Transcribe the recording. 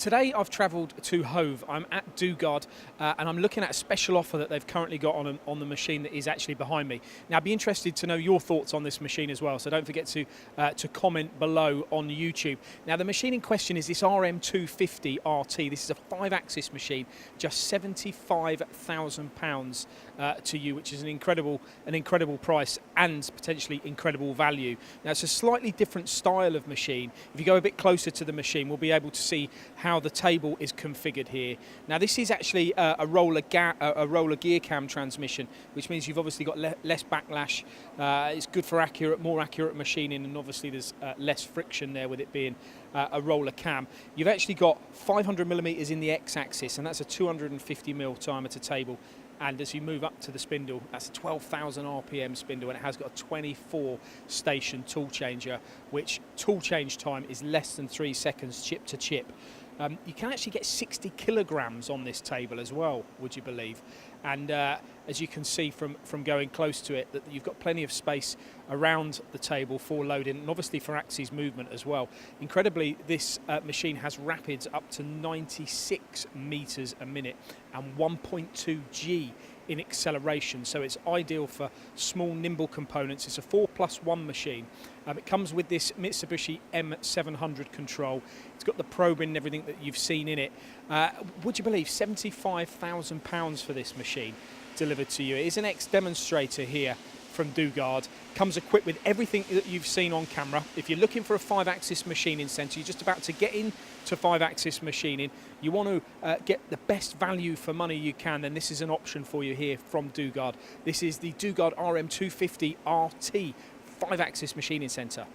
Today I've travelled to Hove. I'm at Dugard and I'm looking at a special offer that they've currently got on the machine that is actually behind me. Now I'd be interested to know your thoughts on this machine as well, so don't forget to comment below on YouTube. Now the machine in question is this RM250 RT. This is a 5-axis machine, just £75,000 to you, which is an incredible price and potentially incredible value. Now it's a slightly different style of machine. If you go a bit closer to the machine, we'll be able to see how the table is configured here. Now this is actually a roller gear cam transmission, which means you've obviously got less backlash. It's good for more accurate machining, and obviously there's less friction there with it being a roller cam. You've actually got 500 millimeters in the x-axis, and that's a 250 mil diameter table. And as you move up to the spindle, that's a 12,000 RPM spindle, and it has got a 24 station tool changer, which tool change time is less than 3 seconds chip to chip. You can actually get 60 kilograms on this table as well, would you believe? And as you can see from going close to it, that you've got plenty of space around the table for loading, and obviously for axis movement as well. Incredibly, this machine has rapids up to 96 meters a minute and 1.2 G in acceleration, so it's ideal for small nimble components. It's a 4+1 machine. It comes with this Mitsubishi M700 control. It's got the probing and everything that you've seen in it. Would you believe £75,000 for this machine delivered to you? It is an ex-demonstrator here from Dugard. Comes equipped with everything that you've seen on camera. If you're looking for a 5-axis machining centre, you're just about to get into 5-axis machining, you want to get the best value for money you can, then this is an option for you here from Dugard. This is the Dugard RM250 RT 5-axis machining centre.